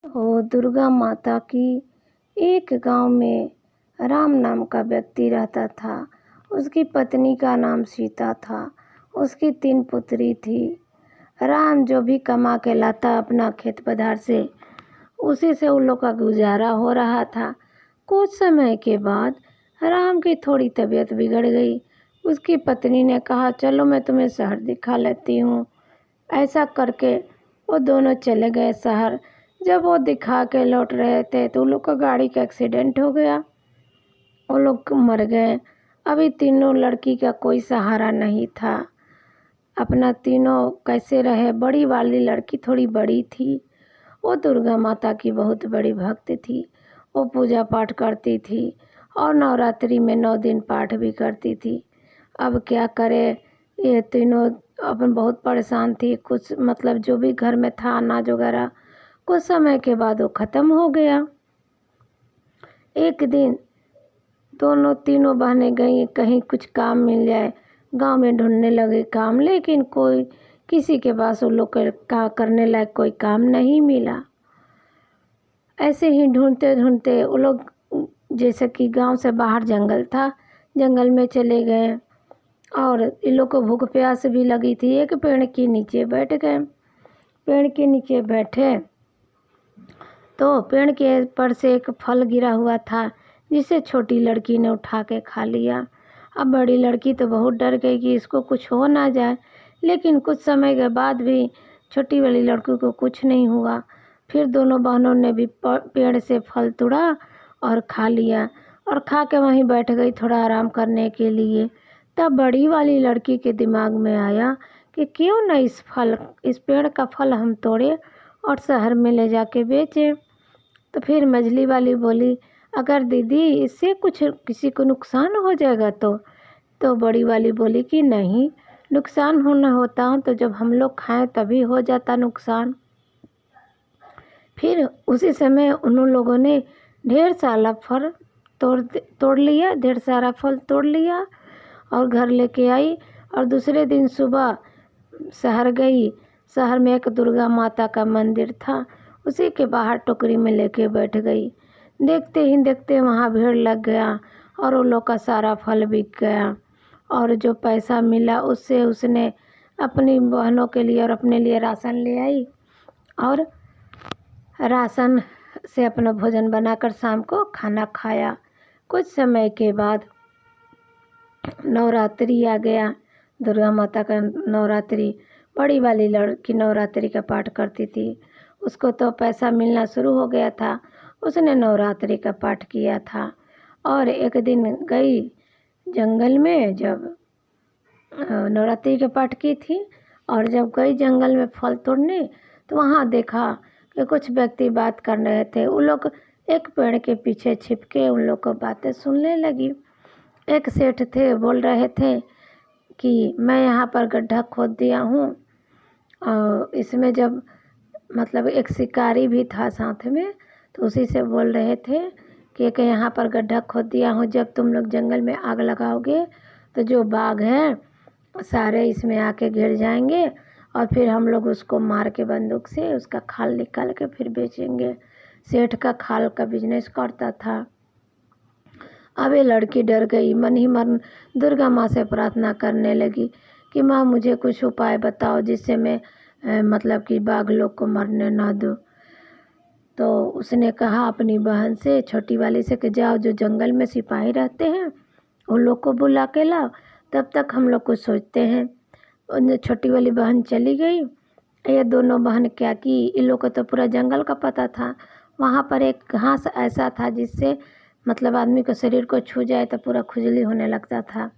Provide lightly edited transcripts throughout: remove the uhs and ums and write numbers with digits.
हो दुर्गा माता की। एक गांव में राम नाम का व्यक्ति रहता था। उसकी पत्नी का नाम सीता था। उसकी 3 पुत्री थी। राम जो भी कमा के लाता अपना खेत पधार से, उसी से उन लोग का गुजारा हो रहा था। कुछ समय के बाद राम की थोड़ी तबीयत बिगड़ गई। उसकी पत्नी ने कहा, चलो मैं तुम्हें शहर दिखा लेती हूँ। ऐसा करके वो दोनों चले गए शहर। जब वो दिखा के लौट रहे थे तो उन लोग का गाड़ी का एक्सीडेंट हो गया। वो लोग मर गए। अभी तीनों लड़की का कोई सहारा नहीं था। अपना तीनों कैसे रहे। बड़ी वाली लड़की थोड़ी बड़ी थी। वो दुर्गा माता की बहुत बड़ी भक्त थी। वो पूजा पाठ करती थी और नवरात्रि में 9 दिन पाठ भी करती थी। अब क्या करे, ये तीनों अपन बहुत परेशान थी। कुछ मतलब जो भी घर में था अनाज वगैरह, कुछ समय के बाद वो ख़त्म हो गया। एक दिन दोनों तीनों बहनें गई कहीं कुछ काम मिल जाए। गांव में ढूंढने लगे काम, लेकिन कोई किसी के पास उन लोग का करने लायक कोई काम नहीं मिला। ऐसे ही ढूंढते ढूंढते वो लोग, जैसे कि गांव से बाहर जंगल था, जंगल में चले गए और इन लोग को भूख प्यास भी लगी थी। एक पेड़ के नीचे बैठ गए। पेड़ के नीचे बैठे तो पेड़ के पर से एक फल गिरा हुआ था, जिसे छोटी लड़की ने उठा के खा लिया। अब बड़ी लड़की तो बहुत डर गई कि इसको कुछ हो ना जाए, लेकिन कुछ समय के बाद भी छोटी वाली लड़की को कुछ नहीं हुआ। फिर दोनों बहनों ने भी पेड़ से फल तोड़ा और खा लिया और खा के वहीं बैठ गई थोड़ा आराम करने के लिए। तब बड़ी वाली लड़की के दिमाग में आया कि क्यों न इस पेड़ का फल हम तोड़े और शहर में ले जाके बेचें। तो फिर मझली वाली बोली, अगर दीदी इससे कुछ किसी को नुकसान हो जाएगा तो बड़ी वाली बोली कि नहीं, नुकसान होना होता तो जब हम लोग खाएं तभी हो जाता नुकसान। फिर उसी समय उन लोगों ने ढेर सारा फल तोड़ लिया, ढेर सारा फल तोड़ लिया और घर लेके आई। और दूसरे दिन सुबह शहर गई। शहर में एक दुर्गा माता का मंदिर था, उसी के बाहर टोकरी में लेके बैठ गई। देखते ही देखते वहाँ भीड़ लग गया और उन लोग का सारा फल बिक गया। और जो पैसा मिला उससे उसने अपनी बहनों के लिए और अपने लिए राशन ले आई और राशन से अपना भोजन बनाकर शाम को खाना खाया। कुछ समय के बाद नवरात्रि आ गया। दुर्गा माता का नवरात्रि, बड़ी वाली लड़की नवरात्रि का पाठ करती थी। उसको तो पैसा मिलना शुरू हो गया था। उसने नवरात्रि का पाठ किया था और एक दिन गई जंगल में। जब नवरात्रि का पाठ की थी और जब गई जंगल में फल तोड़ने, तो वहाँ देखा कि कुछ व्यक्ति बात कर रहे थे। उन लोग एक पेड़ के पीछे छिप के उन लोग को बातें सुनने लगी। एक सेठ थे, बोल रहे थे कि मैं यहाँ पर गड्ढा खोद दिया हूँ। और इसमें जब मतलब एक शिकारी भी था साथ में, तो उसी से बोल रहे थे कि यहाँ पर गड्ढा खोद दिया हूँ, जब तुम लोग जंगल में आग लगाओगे तो जो बाघ हैं सारे इसमें आके घिर जाएंगे और फिर हम लोग उसको मार के बंदूक से उसका खाल निकाल के फिर बेचेंगे। सेठ का खाल का बिजनेस करता था। अब ये लड़की डर गई, मन ही मन दुर्गा माँ से प्रार्थना करने लगी कि माँ मुझे कुछ उपाय बताओ जिससे मैं मतलब कि बाघ लोग को मरने ना दूँ। तो उसने कहा अपनी बहन से, छोटी वाली से, कि जाओ जो जंगल में सिपाही रहते हैं उन लोग को बुला के लाओ, तब तक हम लोग कुछ सोचते हैं। उन छोटी वाली बहन चली गई। ये दोनों बहन क्या की, इन लोग को तो पूरा जंगल का पता था। वहाँ पर एक घास ऐसा था जिससे मतलब आदमी को शरीर को छू जाए तो पूरा खुजली होने लगता था।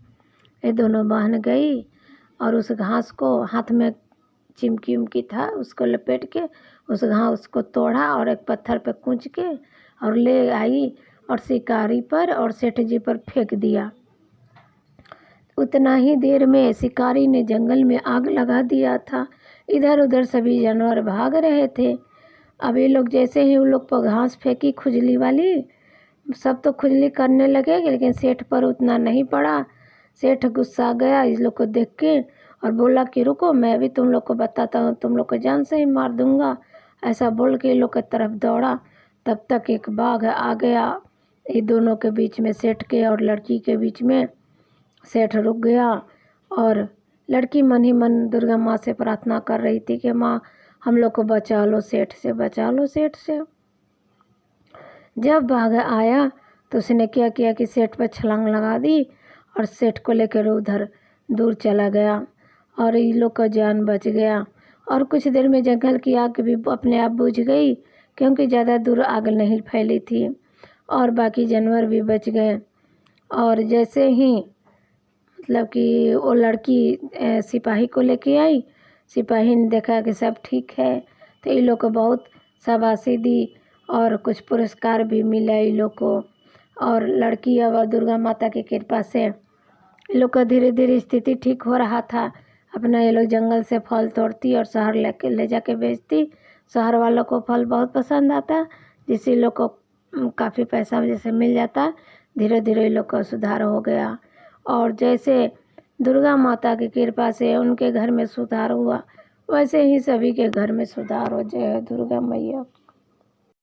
ये दोनों बहन गई और उस घास को हाथ में चिमकी उमकी था, उसको लपेट के उस घास को तोड़ा और एक पत्थर पे कूच के और ले आई और शिकारी पर और सेठ जी पर फेंक दिया। उतना ही देर में शिकारी ने जंगल में आग लगा दिया था। इधर उधर सभी जानवर भाग रहे थे। अब ये लोग जैसे ही उन लोग पर घास फेंकी खुजली वाली, सब तो खुजली करने लगे, लेकिन सेठ पर उतना नहीं पड़ा। सेठ गुस्सा गया इस लोग को देख के और बोला कि रुको, मैं भी तुम लोग को बताता हूँ, तुम लोग को जान से ही मार दूंगा ऐसा बोल के लोग की तरफ दौड़ा। तब तक एक बाघ आ गया ये दोनों के बीच में, सेठ के और लड़की के बीच में। सेठ रुक गया और लड़की मन ही मन दुर्गा माँ से प्रार्थना कर रही थी कि माँ हम लोग को बचा लो, सेठ से बचा लो, सेठ से। जब बाघ आया तो उसने क्या किया कि सेठ पर छलांग लगा दी और सेठ को लेकर उधर दूर चला गया और ये लोग का जान बच गया। और कुछ देर में जंगल की आग भी अपने आप बुझ गई, क्योंकि ज़्यादा दूर आग नहीं फैली थी और बाकी जानवर भी बच गए। और जैसे ही मतलब कि वो लड़की सिपाही को लेके आई, सिपाही ने देखा कि सब ठीक है तो ये लोग को बहुत शाबाशी दी और कुछ पुरस्कार भी मिला ये लोग को। और लड़की अब दुर्गा माता की कृपा से ये लोग का धीरे धीरे स्थिति ठीक हो रहा था। अपना ये लोग जंगल से फल तोड़ती और शहर ले जाके बेचती। शहर वालों को फल बहुत पसंद आता, जिससे लोग को काफ़ी पैसा जैसे मिल जाता। धीरे धीरे लोग का सुधार हो गया और जैसे दुर्गा माता की कृपा से उनके घर में सुधार हुआ, वैसे ही सभी के घर में सुधार हो। जय दुर्गा मैया।